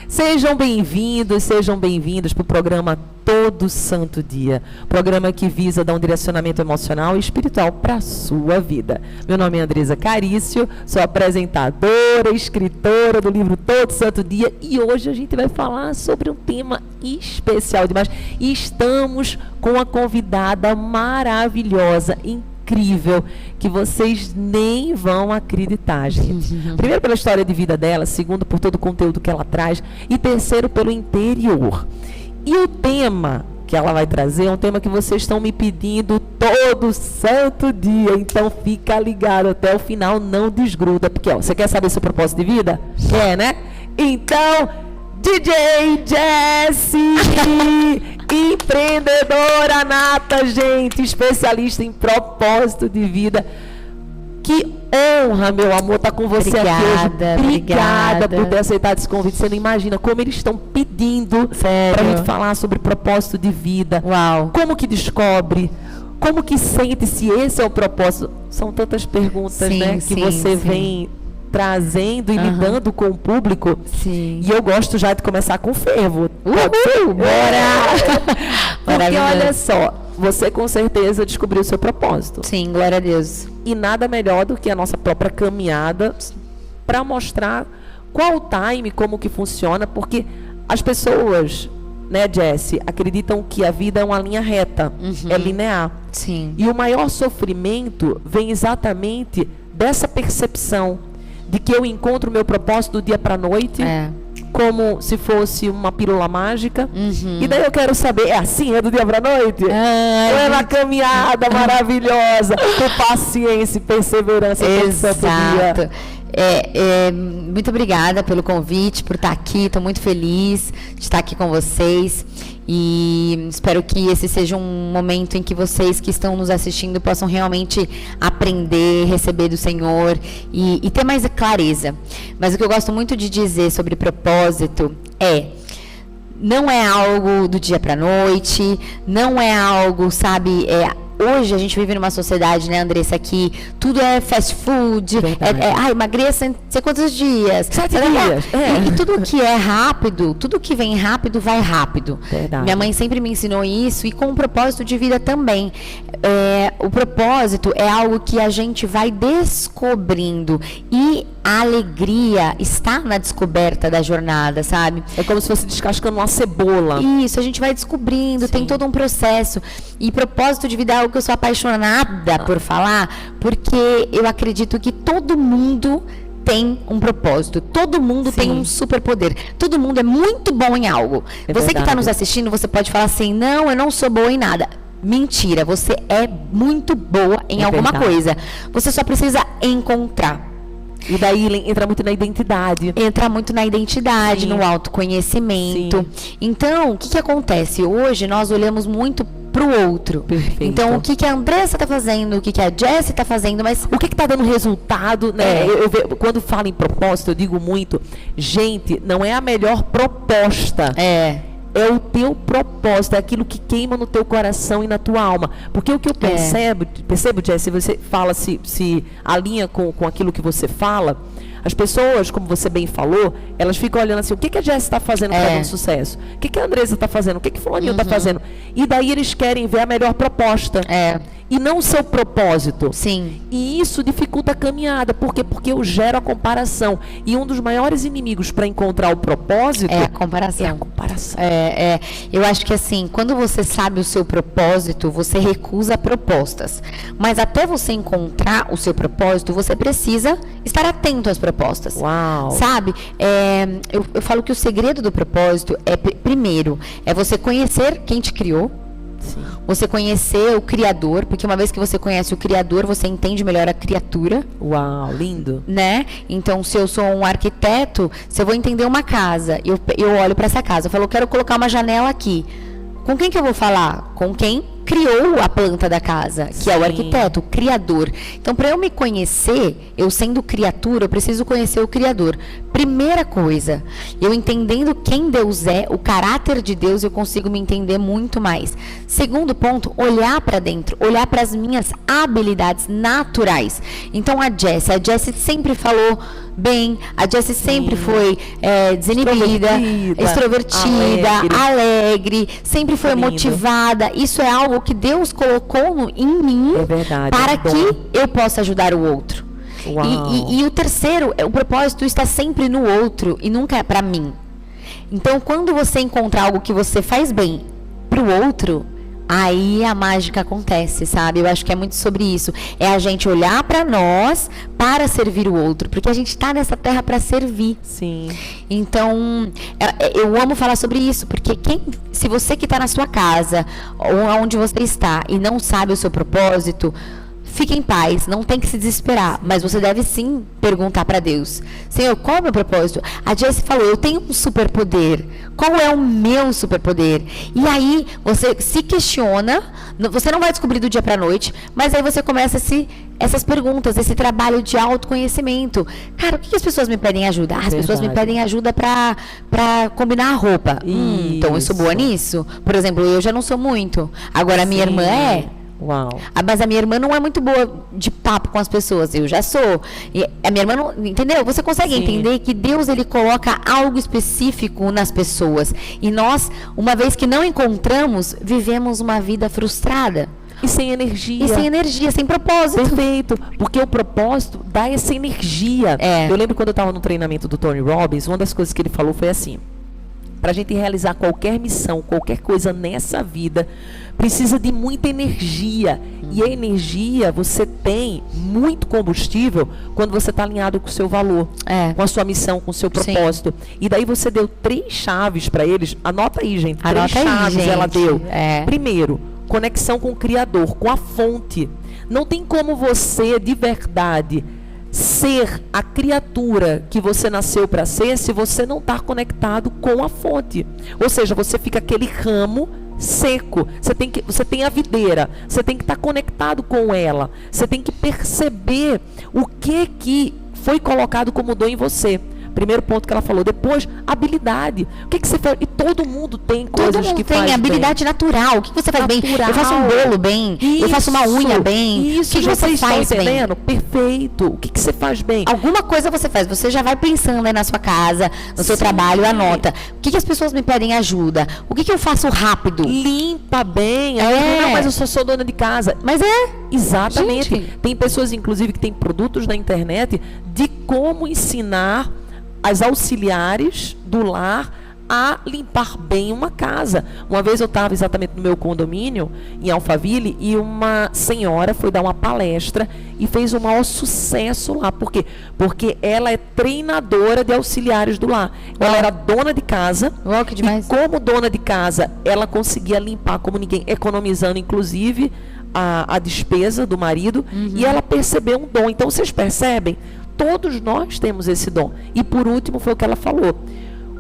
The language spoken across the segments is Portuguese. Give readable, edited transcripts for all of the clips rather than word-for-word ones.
Sejam bem-vindos para o programa Todo Santo Dia. Programa que visa dar um direcionamento emocional e espiritual para a sua vida. Meu nome é Andresa Carício, sou apresentadora, escritora do livro Todo Santo Dia e hoje a gente vai falar sobre um tema especial demais. E estamos com uma convidada maravilhosa, incrível, que vocês nem vão acreditar, gente. Primeiro pela história de vida dela, segundo por todo o conteúdo que ela traz e terceiro pelo interior. E o tema que ela vai trazer é um tema que vocês estão me pedindo todo santo dia, então fica ligado até o final, não desgruda, porque ó, você quer saber seu propósito de vida? Quer, né? Então, DJ Jessie, empreendedora nata, gente, especialista em propósito de vida. Que honra, meu amor, estar com você aqui hoje. Obrigada por ter aceitado esse convite. Você não imagina como eles estão pedindo para a gente falar sobre propósito de vida. Uau. Como que descobre? Como que sente se esse é o propósito? São tantas perguntas, né, que você vem trazendo e lidando com o público. Sim. E eu gosto já de começar com fervo. Bora! Porque olha só, você com certeza descobriu o seu propósito. Sim, glória a Deus. E nada melhor do que a nossa própria caminhada para mostrar qual o time, como que funciona, porque as pessoas, né, Jessie, acreditam que a vida é uma linha reta, é linear. Sim. E o maior sofrimento vem exatamente dessa percepção de que eu encontro o meu propósito do dia para a noite, como se fosse uma pílula mágica. E daí eu quero saber, é assim, é do dia para a noite? Ou é uma caminhada maravilhosa, com paciência e perseverança. Exato. Muito obrigada pelo convite, por estar aqui. Estou muito feliz de estar aqui com vocês. E espero que esse seja um momento em que vocês que estão nos assistindo possam realmente aprender, receber do Senhor e ter mais clareza. Mas o que eu gosto muito de dizer sobre propósito não é algo do dia para a noite, não é algo, sabe, hoje a gente vive numa sociedade, né, Andressa, que tudo é fast food, emagreça em sei quantos dias. 7 dias. E tudo que é rápido, tudo que vem rápido, vai rápido. Verdade. Minha mãe sempre me ensinou isso e com o propósito de vida também. O propósito é algo que a gente vai descobrindo e a alegria está na descoberta da jornada, sabe? É como se fosse descascando uma cebola. Isso, a gente vai descobrindo, tem todo um processo. E propósito de vida é algo que eu sou apaixonada por falar, porque eu acredito que todo mundo tem um propósito, todo mundo tem um superpoder, todo mundo é muito bom em algo. Você que está nos assistindo, você pode falar assim, não, eu não sou boa em nada. Mentira, você é muito boa em alguma coisa. Você só precisa encontrar. E daí entra muito na identidade. Entra muito na identidade, no autoconhecimento. Então, o que acontece? Hoje nós olhamos muito pro outro. Perfeito. Então, o que a Andressa está fazendo, o que a Jessie está fazendo, mas o que está dando resultado, né? Quando falo em propósito, eu digo muito, gente, não é a melhor proposta. É o teu propósito, é aquilo que queima no teu coração e na tua alma. Porque o que eu percebo, Jessie, você fala, se alinha com aquilo que você fala, as pessoas, como você bem falou, elas ficam olhando assim, o que a Jessie está fazendo para dar um sucesso? O que a Andressa está fazendo? O que fulaninho está fazendo? E daí eles querem ver a melhor proposta. E não o seu propósito. Sim. E isso dificulta a caminhada. Por quê? Porque eu gero a comparação. E um dos maiores inimigos para encontrar o propósito é a comparação. É a comparação. Eu acho que assim, quando você sabe o seu propósito, você recusa propostas. Mas até você encontrar o seu propósito, você precisa estar atento às propostas. Uau. Sabe? Eu falo que o segredo do propósito primeiro, é você conhecer quem te criou. Sim. Você conhecer o Criador, porque uma vez que você conhece o Criador, você entende melhor a criatura. Uau, lindo. Né? Então, se eu sou um arquiteto, se eu vou entender uma casa, eu olho para essa casa, eu falo, eu quero colocar uma janela aqui. Com quem que eu vou falar? Com quem criou a planta da casa, que é o arquiteto, o criador. Então, para eu me conhecer, eu sendo criatura, eu preciso conhecer o Criador. Primeira coisa, eu entendendo quem Deus é, o caráter de Deus, eu consigo me entender muito mais. Segundo ponto, olhar para dentro, olhar para as minhas habilidades naturais. Então a Jessie sempre falou bem, a Jessie sempre foi desinibida, extrovertida, alegre, sempre foi motivada. Isso é algo que Deus colocou em mim para que eu possa ajudar o outro. E o terceiro, o propósito está sempre no outro e nunca é para mim. Então, quando você encontrar algo que você faz bem para o outro, aí a mágica acontece, sabe? Eu acho que é muito sobre isso. É a gente olhar para nós para servir o outro, porque a gente está nessa terra para servir. Sim. Então, eu amo falar sobre isso, porque se você que está na sua casa, ou onde você está, e não sabe o seu propósito, fique em paz, não tem que se desesperar, mas você deve sim perguntar para Deus: Senhor, qual é o meu propósito? A Jessie falou, eu tenho um superpoder, qual é o meu superpoder? E aí você se questiona, você não vai descobrir do dia para a noite, mas aí você começa essas perguntas, esse trabalho de autoconhecimento. Cara, o que as pessoas me pedem ajuda? As pessoas me pedem ajuda para combinar a roupa. Então eu sou boa nisso? Por exemplo, eu já não sou muito, agora a minha irmã é. Uau. Mas a minha irmã não é muito boa de papo com as pessoas, eu já sou. E a minha irmã não, entendeu? Você consegue entender que Deus, ele coloca algo específico nas pessoas. E nós, uma vez que não encontramos, vivemos uma vida frustrada. E sem energia. E sem energia, sem propósito. Perfeito. Porque o propósito dá essa energia. Eu lembro quando eu estava no treinamento do Tony Robbins, uma das coisas que ele falou foi assim: para a gente realizar qualquer missão, qualquer coisa nessa vida, precisa de muita energia. E a energia, você tem muito combustível quando você está alinhado com o seu valor, com a sua missão, com o seu propósito. E daí você deu 3 chaves para eles. Anota aí, gente. 3 chaves ela deu. Primeiro, conexão com o Criador, com a fonte. Não tem como você, de verdade, ser a criatura que você nasceu para ser se você não está conectado com a fonte. Ou seja, você fica aquele ramo seco. Você tem a videira, você tem que estar conectado com ela. Você tem que perceber o que foi colocado como dom em você. Primeiro ponto que ela falou. Depois, habilidade. O que você faz? E todo mundo tem coisas que faz bem. Todo mundo tem habilidade natural. O que você faz bem? Eu faço um bolo bem. Eu faço uma unha bem. Isso, o que você faz bem? Perfeito. O que você faz bem? Alguma coisa você faz. Você já vai pensando aí na sua casa, no seu trabalho, anota. O que as pessoas me pedem ajuda? O que eu faço rápido? Limpa bem. Não, mas eu só sou dona de casa. Mas exatamente. Gente. Tem pessoas, inclusive, que têm produtos na internet de como ensinar as auxiliares do lar a limpar bem uma casa. Uma vez eu estava exatamente no meu condomínio, em Alphaville, e uma senhora foi dar uma palestra e fez um maior sucesso lá. Por quê? Porque ela é treinadora de auxiliares do lar. Ela era dona de casa. Que demais. E como dona de casa, ela conseguia limpar como ninguém, economizando, inclusive, a despesa do marido. E ela percebeu um dom. Então, vocês percebem? Todos nós temos esse dom. E por último foi o que ela falou.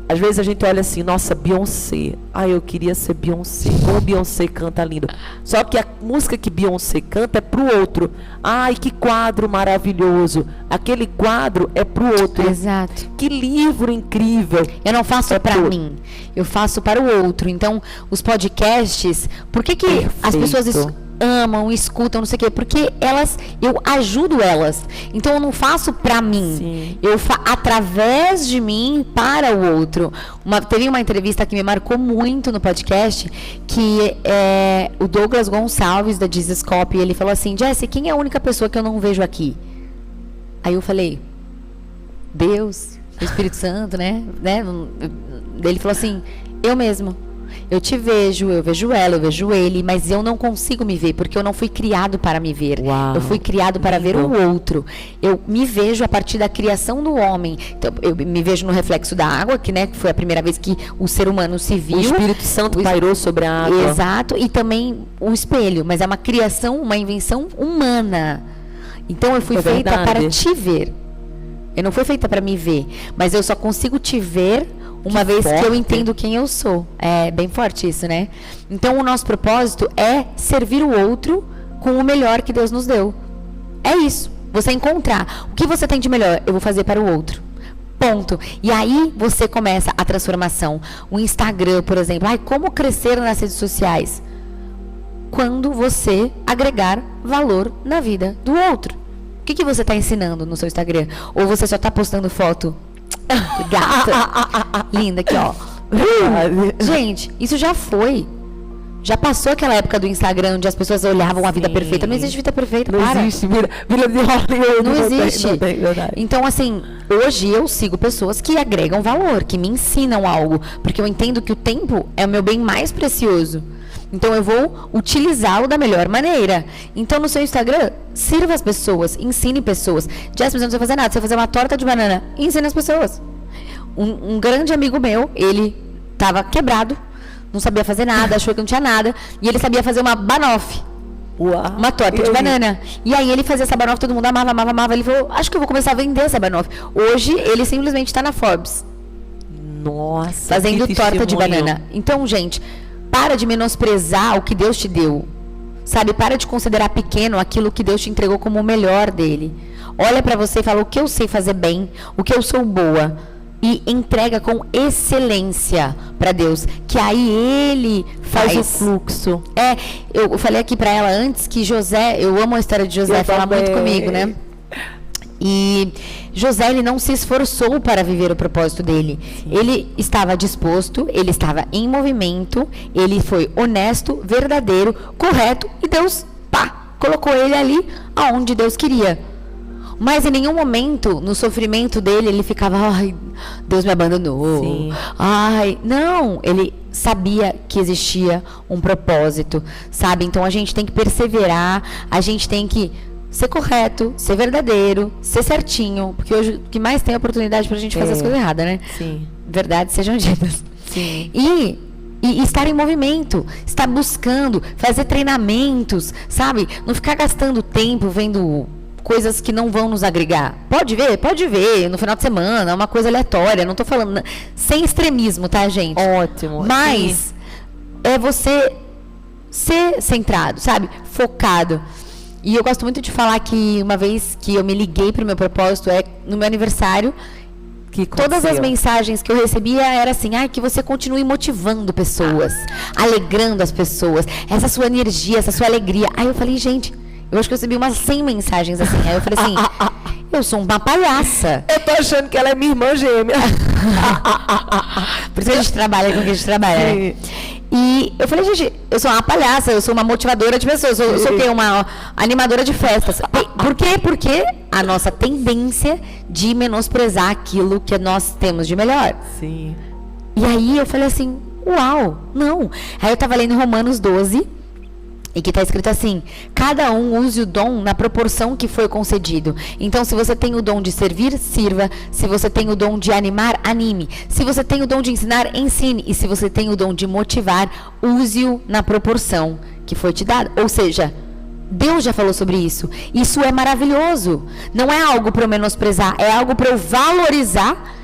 Às vezes a gente olha assim, nossa, Beyoncé. Eu queria ser Beyoncé. Como Beyoncé canta lindo. Só que a música que Beyoncé canta é pro outro. Que quadro maravilhoso. Aquele quadro é pro outro. Exato. Que livro incrível. Eu não faço para mim. Eu faço para o outro. Então, os podcasts, por que as pessoas amam, escutam, não sei o quê, porque eu ajudo elas. Então eu não faço pra mim. Sim. Eu através de mim para o outro. Teve uma entrevista que me marcou muito no podcast, que é o Douglas Gonçalves da Jesus Copy, ele falou assim: Jessie, quem é a única pessoa que eu não vejo aqui? Aí eu falei: Deus, o Espírito Santo, né? Ele falou assim: eu mesmo. Eu te vejo, eu vejo ela, eu vejo ele, mas eu não consigo me ver, porque eu não fui criado para me ver. Uau, eu fui criado para ver o outro. Eu me vejo a partir da criação do homem. Então, eu me vejo no reflexo da água, que foi a primeira vez que o ser humano se viu. O Espírito Santo pairou sobre a água. Exato, e também o espelho, mas é uma criação, uma invenção humana. Então eu fui feita para te ver. Eu não fui feita para me ver, mas eu só consigo te ver uma vez que eu entendo quem eu sou. É bem forte isso, né? Então, o nosso propósito é servir o outro com o melhor que Deus nos deu. É isso. Você encontrar o que você tem de melhor, eu vou fazer para o outro. Ponto. E aí você começa a transformação. O Instagram, por exemplo. Como crescer nas redes sociais? Quando você agregar valor na vida do outro. O que você está ensinando no seu Instagram? Ou você só está postando foto? Gata. Linda aqui, ó. Gente, isso já foi. Já passou aquela época do Instagram onde as pessoas olhavam a vida perfeita. Não existe vida perfeita, não existe vida de Hollywood. Não existe. Não tem, então, assim, hoje eu sigo pessoas que agregam valor, que me ensinam algo. Porque eu entendo que o tempo é o meu bem mais precioso. Então, eu vou utilizá-lo da melhor maneira. Então, no seu Instagram, sirva as pessoas, ensine pessoas. Já você não precisa fazer nada. Você vai fazer uma torta de banana, ensine as pessoas. Um grande amigo meu, ele estava quebrado. Não sabia fazer nada, achou que não tinha nada. E ele sabia fazer uma banoffee. Uau, uma torta de banana. E aí ele fazia essa banoffee, todo mundo amava. Ele falou, acho que eu vou começar a vender essa banoffee. Hoje ele simplesmente está na Forbes. Nossa, fazendo torta de banana. Então, gente, para de menosprezar o que Deus te deu. Sabe, para de considerar pequeno aquilo que Deus te entregou como o melhor dele. Olha para você e fala o que eu sei fazer bem, o que eu sou boa. E entrega com excelência para Deus, que aí Ele faz o fluxo. Eu falei aqui para ela antes que José, eu amo a história de José, fala muito comigo, né? E José, ele não se esforçou para viver o propósito dele. Sim. Ele estava disposto, ele estava em movimento, ele foi honesto, verdadeiro, correto, e Deus, colocou ele ali aonde Deus queria. Mas em nenhum momento, no sofrimento dele, ele ficava, Deus me abandonou. Sim. Não, ele sabia que existia um propósito, sabe? Então a gente tem que perseverar, a gente tem que ser correto, ser verdadeiro, ser certinho, porque hoje o que mais tem é oportunidade pra gente fazer as coisas erradas, né? Sim. Verdades sejam ditas. Sim. E estar em movimento, estar buscando, fazer treinamentos, sabe? Não ficar gastando tempo vendo coisas que não vão nos agregar. Pode ver, no final de semana, uma coisa aleatória, não tô falando, sem extremismo, tá, gente? Ótimo. Mas é você ser centrado, sabe? Focado. E eu gosto muito de falar que uma vez que eu me liguei pro meu propósito, no meu aniversário, que todas as mensagens que eu recebia era assim, que você continue motivando pessoas, alegrando as pessoas, essa sua energia, essa sua alegria. Aí eu falei, gente, eu acho que eu recebi umas 100 mensagens assim. Aí eu falei assim, eu sou uma palhaça. Eu tô achando que ela é minha irmã gêmea. Por isso que a gente trabalha com o que a gente trabalha. Né? E eu falei, gente, eu sou uma palhaça, eu sou uma motivadora de pessoas, eu sou o quê? Uma animadora de festas. Por quê? Porque a nossa tendência de menosprezar aquilo que nós temos de melhor. Sim. E aí eu falei assim, uau, não. Aí eu tava lendo Romanos 12, e que está escrito assim, cada um use o dom na proporção que foi concedido. Então, se você tem o dom de servir, sirva. Se você tem o dom de animar, anime. Se você tem o dom de ensinar, ensine. E se você tem o dom de motivar, use-o na proporção que foi te dada. Ou seja, Deus já falou sobre isso. Isso é maravilhoso. Não é algo para eu menosprezar, é algo para eu valorizar,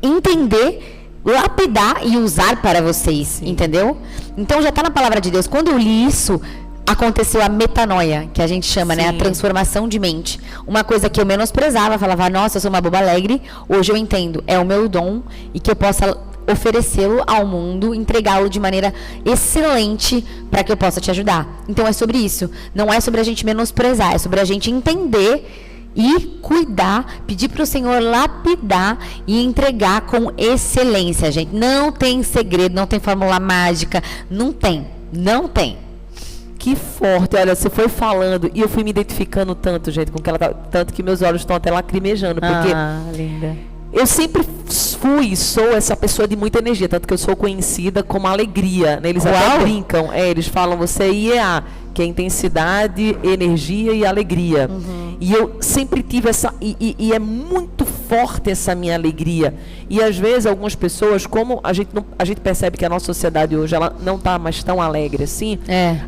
entender, lapidar e usar para vocês. Sim. Entendeu? Então, já está na palavra de Deus. Quando eu li isso, aconteceu a metanoia, que a gente chama, né? A transformação de mente. Uma coisa que eu menosprezava, falava, nossa, eu sou uma boba alegre. Hoje eu entendo, é o meu dom e que eu possa oferecê-lo ao mundo, entregá-lo de maneira excelente para que eu possa te ajudar. Então é sobre isso. Não é sobre a gente menosprezar, é sobre a gente entender e cuidar, pedir para o Senhor lapidar e entregar com excelência, gente. Não tem segredo, não tem fórmula mágica, não tem. Que forte, olha, você foi falando e eu fui me identificando tanto, gente, com que ela tá, tanto que meus olhos estão até lacrimejando, porque linda. Eu sempre fui e sou essa pessoa de muita energia, tanto que eu sou conhecida como alegria, né? Eles até brincam, eles falam, você é IEA, que é intensidade, energia e alegria. Uhum. E eu sempre tive essa, e é muito forte essa minha alegria. E às vezes algumas pessoas, como a gente percebe que a nossa sociedade hoje, ela não está mais tão alegre assim,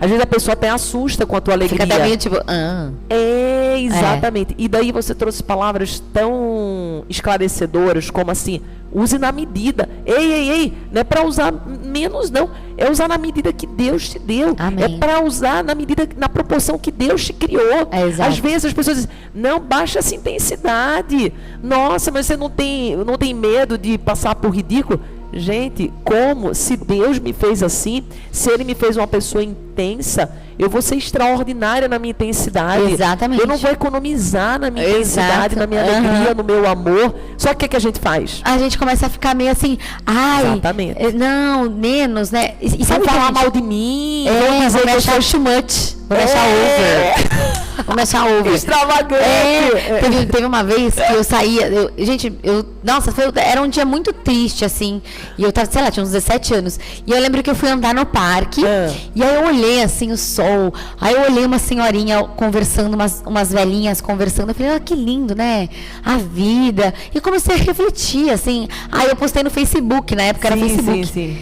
às vezes a pessoa até assusta com a tua alegria. Fica até meio tipo, exatamente. E daí você trouxe palavras tão esclarecedoras como assim, use na medida. Ei, não é para usar menos, não. É usar na medida que Deus te deu. Amém. É para usar na medida, na proporção que Deus te criou. Às vezes as pessoas dizem, não, baixa essa intensidade. Nossa, Nossa, mas você não tem medo de passar por ridículo? Gente, como? Se Deus me fez assim, se Ele me fez uma pessoa intensa, eu vou ser extraordinária na minha intensidade. Exatamente. Eu não vou economizar na minha intensidade, na minha alegria, no meu amor. Só que o que a gente faz? A gente começa a ficar meio assim, ai, exatamente. Não, menos, né? E sabe falar mal de mim? Vou me achar too much. Vou me achar over. Vou me achar over. Extravagante. Teve uma vez que eu saía, nossa, era um dia muito triste, assim, e eu tava, sei lá, tinha uns 17 anos, e eu lembro que eu fui andar no parque, e aí eu olhei, assim, o sol, aí eu olhei uma senhorinha conversando, umas velhinhas conversando, eu falei, que lindo, né, a vida, e comecei a refletir, assim, aí eu postei no Facebook, na época era Facebook, sim.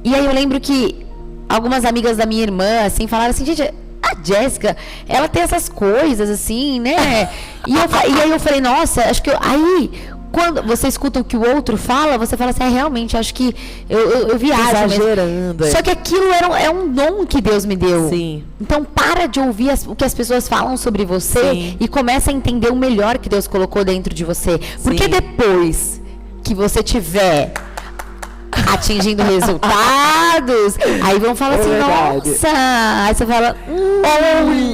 E aí eu lembro que algumas amigas da minha irmã, assim, falaram assim, gente, a Jéssica, ela tem essas coisas, assim, né? E aí eu falei, nossa, acho que aí, quando você escuta o que o outro fala, você fala assim, realmente, acho que eu viajo. Exagerando. Só que aquilo é um dom que Deus me deu. Sim. Então, para de ouvir o que as pessoas falam sobre você e começa a entender o melhor que Deus colocou dentro de você. Porque depois que você tiver atingindo resultados, aí vão falar assim, nossa, aí você fala, oi,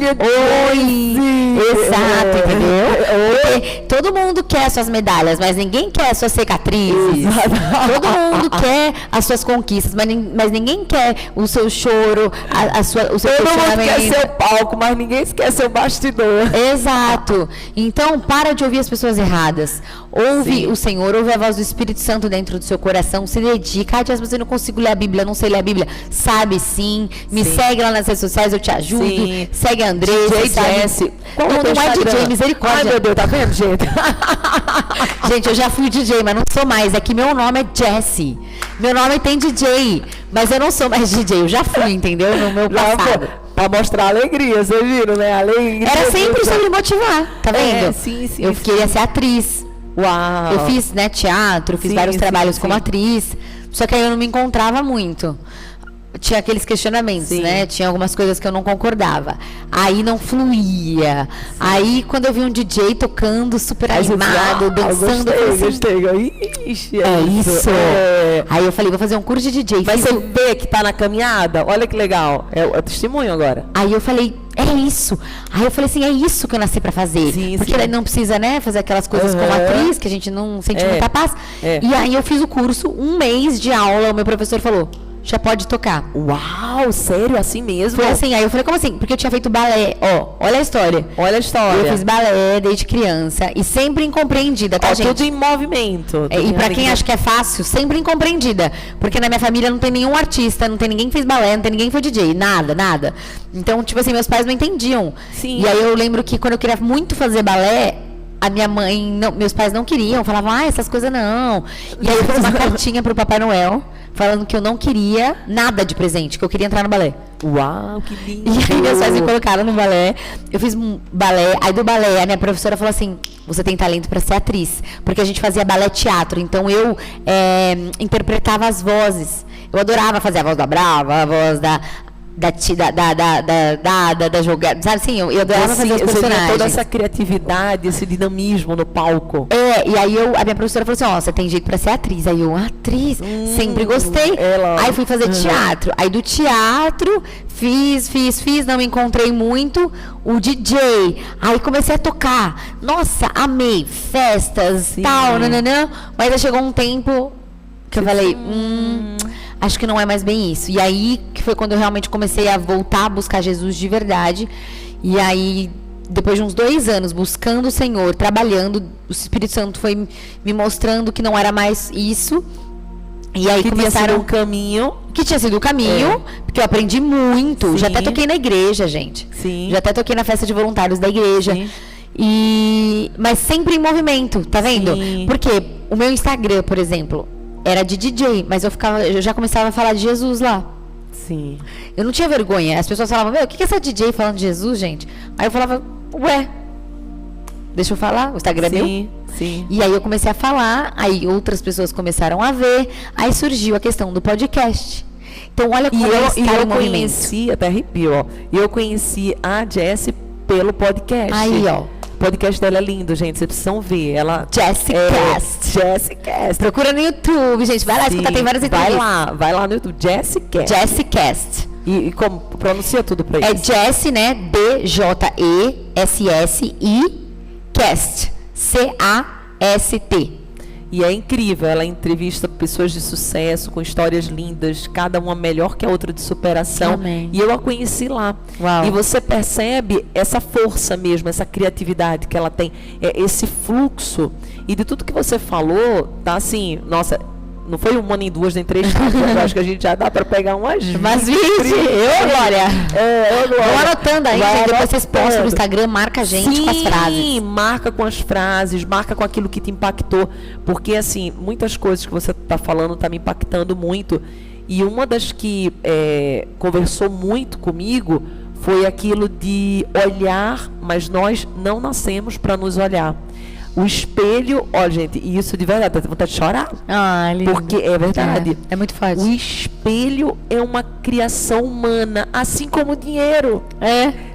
exato, entendeu? Porque todo mundo quer suas medalhas, mas ninguém quer suas cicatrizes. Todo mundo quer as suas conquistas, mas ninguém quer o seu choro, o seu todo questionamento. Mundo quer seu palco, mas ninguém quer seu bastidor. Exato. Então, para de ouvir as pessoas erradas. Ouve o Senhor, ouve a voz do Espírito Santo dentro do seu coração, se dedica. Jéssica, mas eu não consigo ler a Bíblia, não sei ler a Bíblia. Sabe sim. Me segue lá nas redes sociais, eu te ajudo. Sim. Segue a Andressa. DJ. Não é DJ, misericórdia. Ai, meu Deus, tá vendo, gente? Gente, eu já fui DJ, mas não sou mais. É que meu nome é Jessie. Meu nome tem DJ, mas eu não sou mais DJ. Eu já fui, entendeu? No meu passado. Pra mostrar alegria, vocês viram, né? Alegria. Era sempre sobre motivar, tá vendo? Sim. Eu queria ser atriz. Uau. Eu fiz, né, teatro, fiz vários trabalhos como atriz. Só que aí eu não me encontrava muito. Tinha aqueles questionamentos, né? Tinha algumas coisas que eu não concordava. Aí não fluía. Aí quando eu vi um DJ tocando, super animado, dançando... Gostei. Ixi, isso. Aí eu falei, vou fazer um curso de DJ. Mas você vê que tá na caminhada? Olha que legal. É o testemunho agora. Aí eu falei, é isso. Aí eu falei assim, é isso que eu nasci pra fazer. Porque daí não precisa, né, fazer aquelas coisas como atriz, que a gente não sente muita paz. E aí eu fiz o curso, 1 mês de aula, o meu professor falou, já pode tocar. Uau, sério? Assim mesmo? Foi assim, aí eu falei, como assim? Porque eu tinha feito balé. Olha a história. Olha a história. Eu fiz balé desde criança e sempre incompreendida, tá, gente? Tudo em movimento. E pra quem acha que é fácil, sempre incompreendida. Porque na minha família não tem nenhum artista, não tem ninguém que fez balé, não tem ninguém que foi DJ, nada. Então, tipo assim, meus pais não entendiam. Sim. E aí eu lembro que quando eu queria muito fazer balé, a minha mãe, meus pais não queriam, falavam, essas coisas não. E aí eu fiz uma cartinha pro Papai Noel, falando que eu não queria nada de presente, que eu queria entrar no balé. Uau, que lindo. E aí meus pais me colocaram no balé, eu fiz balé, aí do balé a minha professora falou assim, você tem talento para ser atriz, porque a gente fazia balé teatro, então eu interpretava as vozes. Eu adorava fazer a voz da Brava, a voz da jogada, sabe assim, eu adorava fazer os personagens. Toda essa criatividade, esse dinamismo no palco. E aí a minha professora falou assim, você tem jeito pra ser atriz. Aí eu, atriz, sempre gostei. Aí fui fazer teatro. Aí do teatro, fiz, não me encontrei muito. O DJ, aí comecei a tocar. Nossa, amei, festas, tal, nananã. Mas aí chegou um tempo que eu falei, acho que não é mais bem isso. E aí que foi quando eu realmente comecei a voltar a buscar Jesus de verdade. E aí, depois de uns 2 anos buscando o Senhor, trabalhando, o Espírito Santo foi me mostrando que não era mais isso. E aí começaram um caminho. Que tinha sido o caminho, porque eu aprendi muito. Já até toquei na igreja, gente. Já até toquei na festa de voluntários da igreja. Mas sempre em movimento, tá vendo? Porque o meu Instagram, por exemplo, era de DJ, mas eu já começava a falar de Jesus lá. Sim. Eu não tinha vergonha. As pessoas falavam, o que é essa DJ falando de Jesus, gente? Aí eu falava, deixa eu falar, o Instagram é meu? Sim. E aí eu comecei a falar, aí outras pessoas começaram a ver, aí surgiu a questão do podcast. Então olha como eu conheci, até arrepio, e eu conheci a Jessie pelo podcast. Aí, podcast dela é lindo, gente. Vocês precisam ver. Ela Jessicast. Procura no YouTube, gente. Vai lá escutar, tem várias entrevistas. Vai lá no YouTube. Jessicast. E como pronuncia tudo pra eles? É Jessie, né? D-J-E-S-S-I Cast. C-A-S-T. E é incrível, ela entrevista pessoas de sucesso, com histórias lindas, cada uma melhor que a outra de superação. Amém. E eu a conheci lá. Uau. E você percebe essa força mesmo, essa criatividade que ela tem, esse fluxo. E de tudo que você falou, tá assim, nossa, não foi uma nem duas, nem três, eu acho que a gente já dá para pegar umas 20. Glória. Vou anotando aí, gente, depois vocês postam no Instagram, marca a gente com as frases. Sim, marca com as frases, marca com aquilo que te impactou, porque assim, muitas coisas que você está falando tá me impactando muito, e uma das que conversou muito comigo foi aquilo de olhar, mas nós não nascemos para nos olhar. O espelho, olha, gente, e isso de verdade, dá vontade de chorar. Ah, lindo. Porque é verdade. É muito forte. O espelho é uma criação humana, assim como o dinheiro.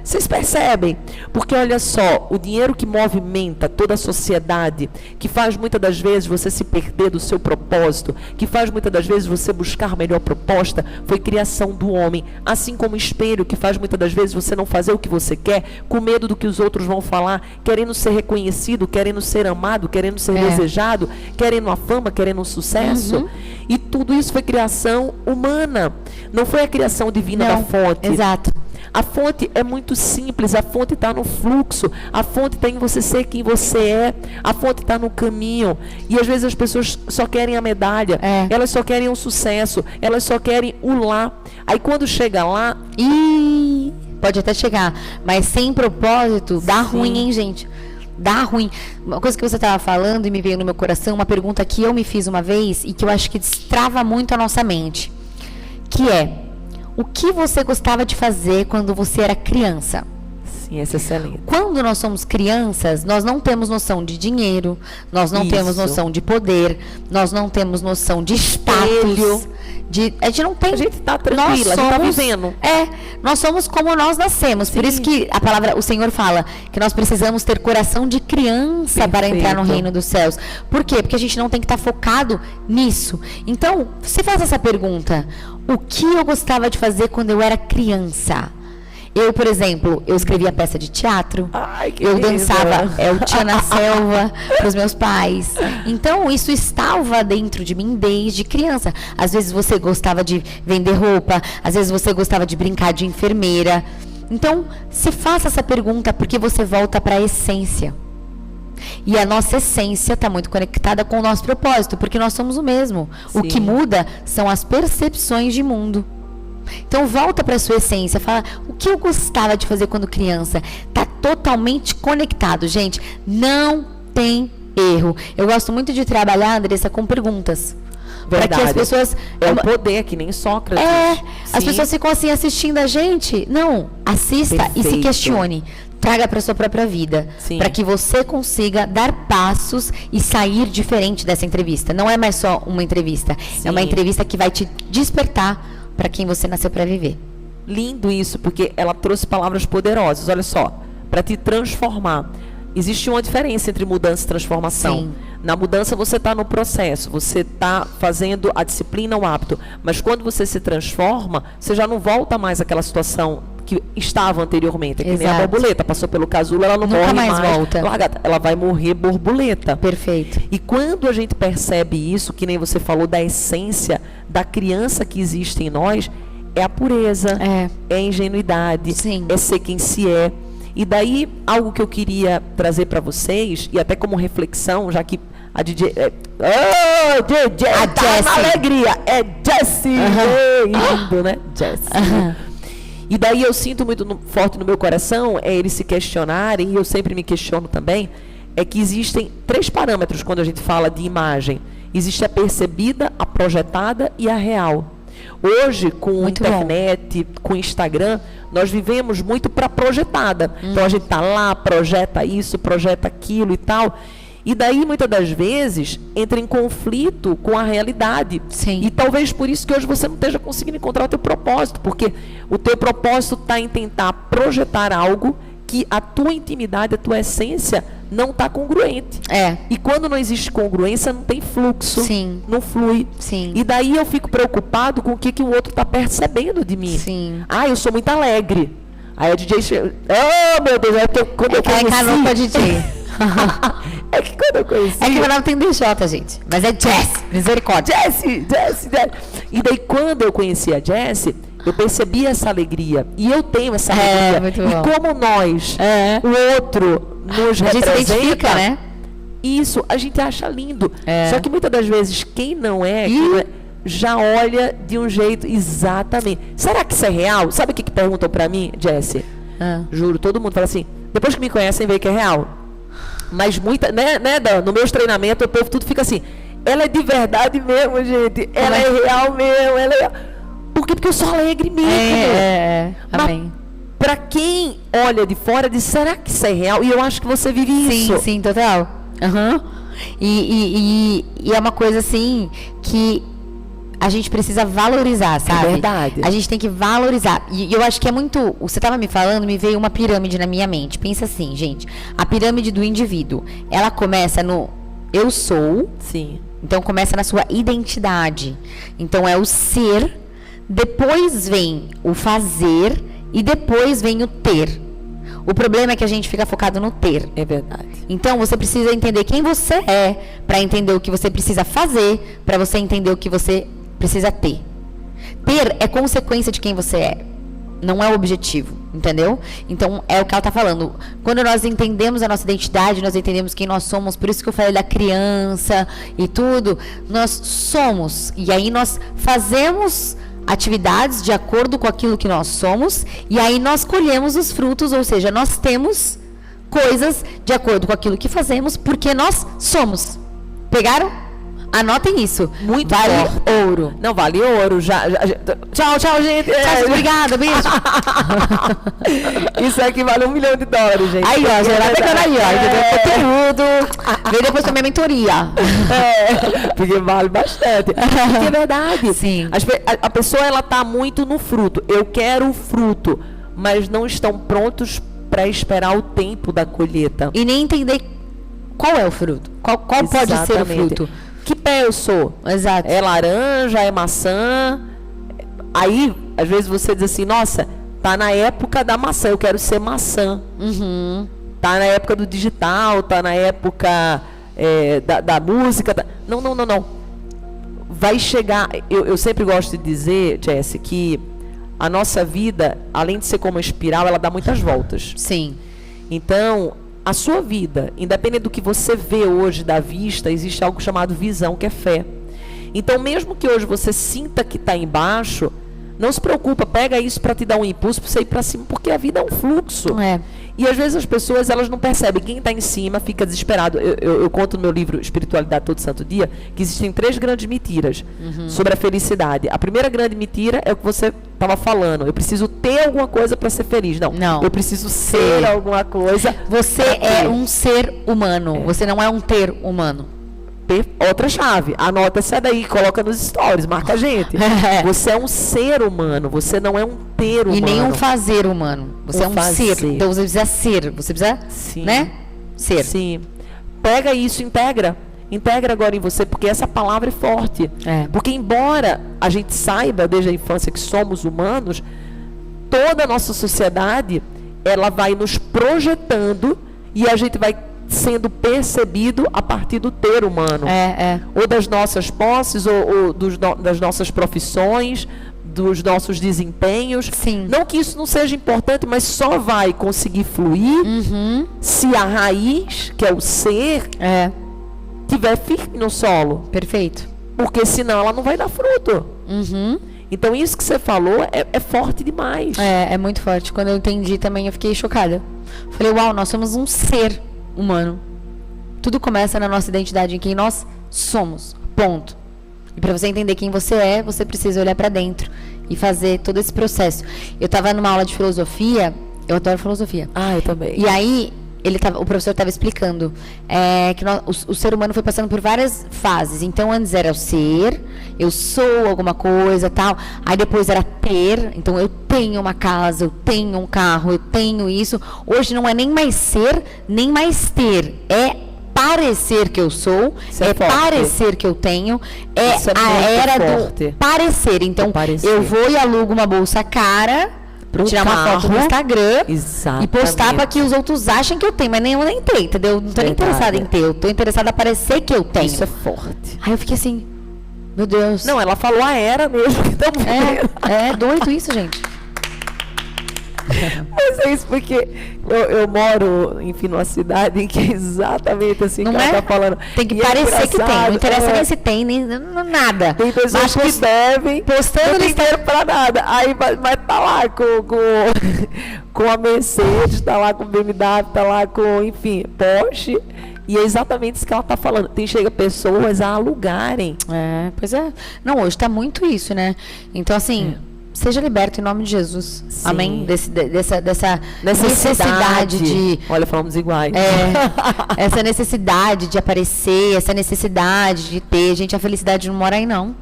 Vocês percebem? Porque olha só, o dinheiro que movimenta toda a sociedade, que faz muitas das vezes você se perder do seu propósito, que faz muitas das vezes você buscar melhor proposta, foi criação do homem. Assim como o espelho, que faz muitas das vezes você não fazer o que você quer, com medo do que os outros vão falar, querendo ser reconhecido, querendo ser amado, querendo ser desejado, querendo a fama, querendo um sucesso. E tudo isso foi criação humana. Não foi a criação divina da fonte. Exato. A fonte é muito simples, a fonte está no fluxo, a fonte está em você ser quem você é, a fonte está no caminho. E às vezes as pessoas só querem a medalha, elas só querem o sucesso, elas só querem o lá. Aí quando chega lá... pode até chegar, mas sem propósito, dá ruim, hein, gente? Dá ruim. Uma coisa que você estava falando e me veio no meu coração, uma pergunta que eu me fiz uma vez e que eu acho que destrava muito a nossa mente, que é: o que você gostava de fazer quando você era criança? Sim, essa é excelente. Quando nós somos crianças, nós não temos noção de dinheiro, nós não temos noção de poder, nós não temos noção de status. A gente não tem. A gente está tranquila, a gente está vivendo. Nós somos como nós nascemos. Sim. Por isso que a palavra, o Senhor fala que nós precisamos ter coração de criança para entrar no reino dos céus. Por quê? Porque a gente não tem que estar focado nisso. Então, você faz essa pergunta: o que eu gostava de fazer quando eu era criança? Eu, por exemplo, eu escrevia peça de teatro. Ai, que eu dançava o Tia na Selva para os meus pais. Então, isso estava dentro de mim desde criança. Às vezes você gostava de vender roupa, às vezes você gostava de brincar de enfermeira. Então, se faça essa pergunta porque você volta para a essência. E a nossa essência está muito conectada com o nosso propósito, porque nós somos o mesmo. Sim. O que muda são as percepções de mundo. Então volta para a sua essência, fala o que eu gostava de fazer quando criança. Tá totalmente conectado, gente. Não tem erro. Eu gosto muito de trabalhar, Andressa, com perguntas. Para que as pessoas... É o poder, que nem Sócrates. As pessoas ficam assim assistindo a gente. Não, assista e se questione. Traga para sua própria vida, para que você consiga dar passos e sair diferente dessa entrevista. Não é mais só uma entrevista, é uma entrevista que vai te despertar para quem você nasceu para viver. Lindo isso, porque ela trouxe palavras poderosas. Olha só, para te transformar. Existe uma diferença entre mudança e transformação. Sim. Na mudança você está no processo, você está fazendo a disciplina, o hábito. Mas quando você se transforma, você já não volta mais àquela situação que estava anteriormente. É que nem a borboleta, passou pelo casulo, ela não morre mais. Volta. Ela vai morrer borboleta. Perfeito. E quando a gente percebe isso, que nem você falou da essência da criança que existe em nós, é a pureza, é a ingenuidade, é ser quem se é. E daí, algo que eu queria trazer para vocês, e até como reflexão, já que a DJ... DJ, a tá Jessie. Na alegria, é Jessie. Lindo, né? Jessie. E daí eu sinto muito forte no meu coração, eles se questionarem, e eu sempre me questiono também, é que existem 3 parâmetros quando a gente fala de imagem. Existe a percebida, a projetada e a real. Hoje, com a internet, com o Instagram, nós vivemos muito para projetada. Então a gente está lá, projeta isso, projeta aquilo e tal. E daí, muitas das vezes, entra em conflito com a realidade. Sim. E talvez por isso que hoje você não esteja conseguindo encontrar o teu propósito. Porque o teu propósito está em tentar projetar algo que a tua intimidade, a tua essência não está congruente. E quando não existe congruência, não tem fluxo. Sim. Não flui. Sim. E daí eu fico preocupado com o que o outro está percebendo de mim. Sim. Eu sou muito alegre. Aí a DJ chega, meu Deus, quando eu conheci... encarnou pra DJ. É que quando eu conheci... É que meu nome tem DJ, gente. Mas é Jess, misericórdia. Jess. E daí quando eu conheci a Jess, eu percebi essa alegria. E eu tenho essa alegria. Muito e bom. como nós, o outro nos a gente representa... se identifica, né? Isso, a gente acha lindo. Só que muitas das vezes, quem não é, já olha de um jeito exatamente. Será que isso é real? Sabe o que perguntam pra mim, Jess? Juro, todo mundo fala assim, depois que me conhecem, vê que é real. Mas muita, né, Dan? No meus treinamentos, o povo tudo fica assim, ela é de verdade mesmo, gente. Ela é real mesmo. Ela é... Por quê? Porque eu sou alegre mesmo. Amém. Pra quem olha de fora, diz, será que isso é real? E eu acho que você vive isso. Sim, total. E é uma coisa assim que a gente precisa valorizar, sabe? É verdade. A gente tem que valorizar. E eu acho que é muito... Você estava me falando, me veio uma pirâmide na minha mente. Pensa assim, gente. A pirâmide do indivíduo, ela começa no eu sou. Sim. Então começa na sua identidade. Então é o ser, depois vem o fazer e depois vem o ter. O problema é que a gente fica focado no ter. É verdade. Então você precisa entender quem você é para entender o que você precisa fazer, para você entender o que você precisa ter. Ter é consequência de quem você é, não é o objetivo, entendeu? Então é o que ela está falando. Quando nós entendemos a nossa identidade, nós entendemos quem nós somos, por isso que eu falei da criança e tudo, nós somos, e aí nós fazemos atividades de acordo com aquilo que nós somos, e aí nós colhemos os frutos, ou seja, nós temos coisas de acordo com aquilo que fazemos, porque nós somos. Pegaram? Anotem isso. Muito vale forte. Ouro. Não, vale ouro. Tchau, gente. Obrigada, beijo. Isso aqui vale $1 milhão, gente. Aí, ó, já vai pegando aí, ó. Conteúdo. Vem depois também a mentoria. Porque vale bastante. Porque é verdade. Sim. A pessoa, ela tá muito no fruto. Eu quero o fruto, mas não estão prontos para esperar o tempo da colheita. E nem entender qual é o fruto. Qual pode ser o fruto. Que pé eu sou? Exato. É laranja, é maçã? Aí, às vezes você diz assim, nossa, tá na época da maçã, eu quero ser maçã. Tá na época do digital, tá na época da música. Não. Vai chegar, eu sempre gosto de dizer, Jess, que a nossa vida, além de ser como uma espiral, ela dá muitas voltas. Sim. Então, a sua vida, independente do que você vê hoje da vista, existe algo chamado visão, que é fé. Então, mesmo que hoje você sinta que está embaixo, não se preocupa, pega isso para te dar um impulso, para você ir para cima, porque a vida é um fluxo. E às vezes as pessoas, elas não percebem. Quem está em cima fica desesperado. Eu conto no meu livro Espiritualidade Todo Santo Dia que existem 3 grandes mentiras sobre a felicidade. A primeira grande mentira é o que você estava falando. Eu preciso ter alguma coisa para ser feliz. Não. Eu preciso ser alguma coisa. Você é um ser humano. Você não é um ter humano. Outra chave, anota essa daí, coloca nos stories, marca a gente. Você é um ser humano, você não é um ter humano. E nem um fazer humano. Você é um ser. Então você precisa ser. Você precisa, né? Ser. Sim. Pega isso, integra. Integra agora em você, porque essa palavra é forte. Porque embora a gente saiba desde a infância que somos humanos, toda a nossa sociedade, ela vai nos projetando e a gente vai sendo percebido a partir do ter humano. Ou das nossas posses, ou das nossas profissões, dos nossos desempenhos. Sim. Não que isso não seja importante, mas só vai conseguir fluir se a raiz, que é o ser, tiver firme no solo. Perfeito. Porque senão ela não vai dar fruto. Então isso que você falou é forte demais. É muito forte. Quando eu entendi também, eu fiquei chocada. Falei, uau, nós somos um ser humano. Tudo começa na nossa identidade, em quem nós somos. Ponto. E para você entender quem você é, você precisa olhar para dentro e fazer todo esse processo. Eu estava numa aula de filosofia, eu adoro filosofia. Eu também. E aí, o professor estava explicando que o ser humano foi passando por várias fases. Então, antes era o ser, eu sou alguma coisa, tal. Aí depois era ter, então eu tenho uma casa, eu tenho um carro, eu tenho isso. Hoje não é nem mais ser, nem mais ter. É parecer que eu sou, parecer que eu tenho, a era do parecer. Então, eu vou e alugo uma bolsa cara pra tirar uma foto no Instagram e postar para que os outros achem que eu tenho, mas nem eu nem tenho, entendeu? Não tô nem interessada em ter, eu tô interessada a parecer que eu tenho. Isso é forte. Aí eu fiquei assim, meu Deus. Não, ela falou a era mesmo. É doido isso, gente. Mas é isso porque eu moro, enfim, numa cidade em que é exatamente assim que ela tá falando. Tem que parecer que tem, não interessa nem se tem, nem nada. Tem pessoas que devem, postando não tem dinheiro pra nada. Aí vai tá lá com a Mercedes, tá lá com o BMW, tá lá com, enfim, Porsche. E é exatamente isso que ela está falando. Chega pessoas a alugarem. Pois é. Não, hoje está muito isso, né? Então, assim... Seja liberto em nome de Jesus. Sim. Amém? Dessa necessidade de... Olha, falamos iguais. Essa necessidade de aparecer, essa necessidade de ter. Gente, a felicidade não mora aí, não.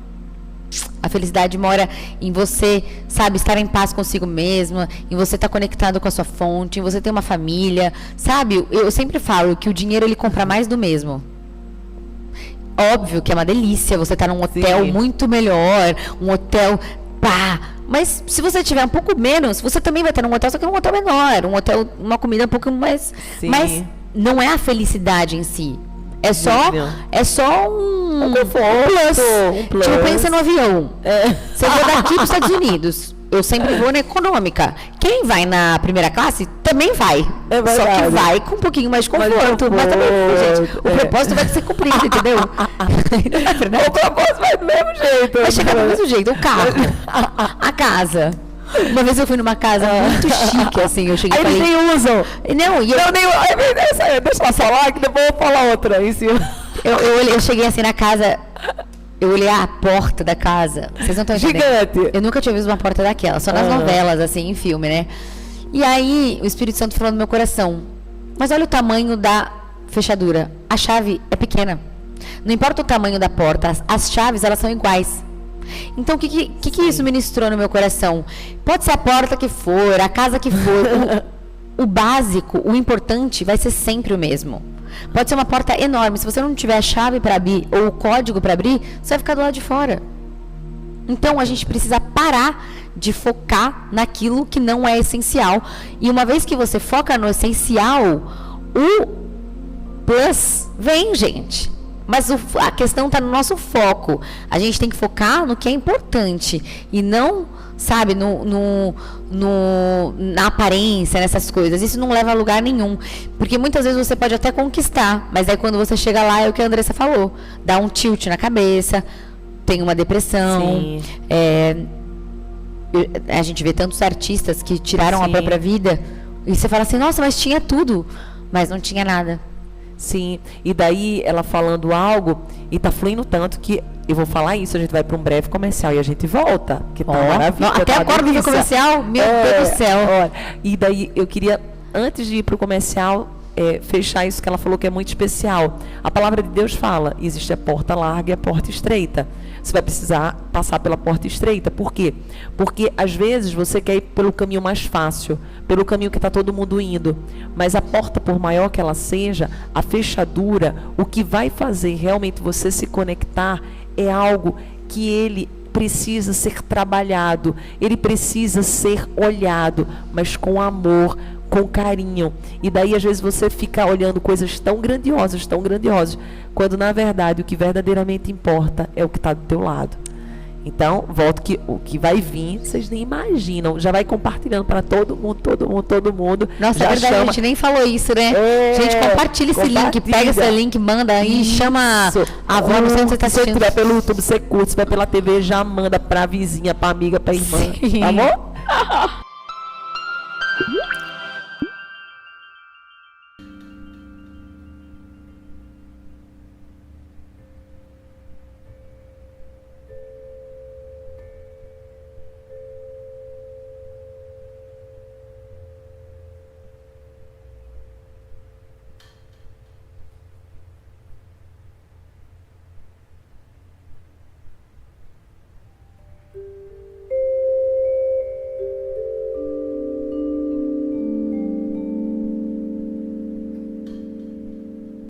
A felicidade mora em você, sabe, estar em paz consigo mesma, em você estar conectado com a sua fonte, em você ter uma família. Sabe, eu sempre falo que o dinheiro, ele compra mais do mesmo. Óbvio que é uma delícia você estar num hotel muito melhor, um hotel... Mas se você tiver um pouco menos, você também vai ter um hotel, só que um hotel menor, um hotel, uma comida um pouco mais... Sim. Mas não é a felicidade em si. É só um plus. Tipo, pensa no avião. Você vai daqui para os Estados Unidos. Eu sempre vou na econômica. Quem vai na primeira classe também vai. Só que vai com um pouquinho mais de conforto. Mas também, gente, o propósito vai ser cumprido, entendeu? O propósito vai do mesmo jeito. Vai chegar do mesmo jeito. O carro, a casa. Uma vez eu fui numa casa muito chique, assim, eu cheguei e falei... Eles nem usam. Não, e eu... Deixa ela falar, que depois eu vou falar outra em cima. Eu cheguei assim na casa... Eu olhei a porta da casa. Vocês não estão entendendo? Gigante. Eu nunca tinha visto uma porta daquela, só nas novelas, assim, em filme, né? E aí, o Espírito Santo falou no meu coração. Mas olha o tamanho da fechadura. A chave é pequena. Não importa o tamanho da porta, as chaves, elas são iguais. Então, o que isso ministrou no meu coração? Pode ser a porta que for, a casa que for. O básico, o importante, vai ser sempre o mesmo. Pode ser uma porta enorme. Se você não tiver a chave para abrir ou o código para abrir, você vai ficar do lado de fora. Então, a gente precisa parar de focar naquilo que não é essencial. E uma vez que você foca no essencial, o plus vem, gente. Mas a questão está no nosso foco. A gente tem que focar no que é importante e não, sabe, na aparência, nessas coisas. Isso não leva a lugar nenhum. Porque muitas vezes você pode até conquistar, mas aí quando você chega lá, é o que a Andressa falou. Dá um tilt na cabeça, tem uma depressão. A gente vê tantos artistas que tiraram a própria vida. E você fala assim, nossa, mas tinha tudo. Mas não tinha nada. Sim, e daí ela falando algo e tá fluindo tanto que eu vou falar isso, a gente vai para um breve comercial e a gente volta, que tá maravilhoso. Até agora no comercial, meu Deus do céu. E daí eu queria, antes de ir para o comercial, fechar isso que ela falou que é muito especial. A palavra de Deus fala, existe a porta larga e a porta estreita. Você vai precisar passar pela porta estreita. Por quê? Porque às vezes você quer ir pelo caminho mais fácil, pelo caminho que está todo mundo indo. Mas a porta, por maior que ela seja, a fechadura, o que vai fazer realmente você se conectar é algo que ele precisa ser trabalhado, ele precisa ser olhado, mas com amor, com carinho. E daí às vezes você fica olhando coisas tão grandiosas, quando na verdade o que verdadeiramente importa é o que está do teu lado. Então, volto que o que vai vir, vocês nem imaginam. Já vai compartilhando para todo mundo. Nossa, já é verdade, a gente nem falou isso, né? Gente, compartilha esse link, pega esse link, manda aí, chama a avó, não sei onde você está assistindo. Se tiver pelo YouTube, você curte, se tiver pela TV, já manda para a vizinha, para a amiga, para a irmã. Sim. Tá bom?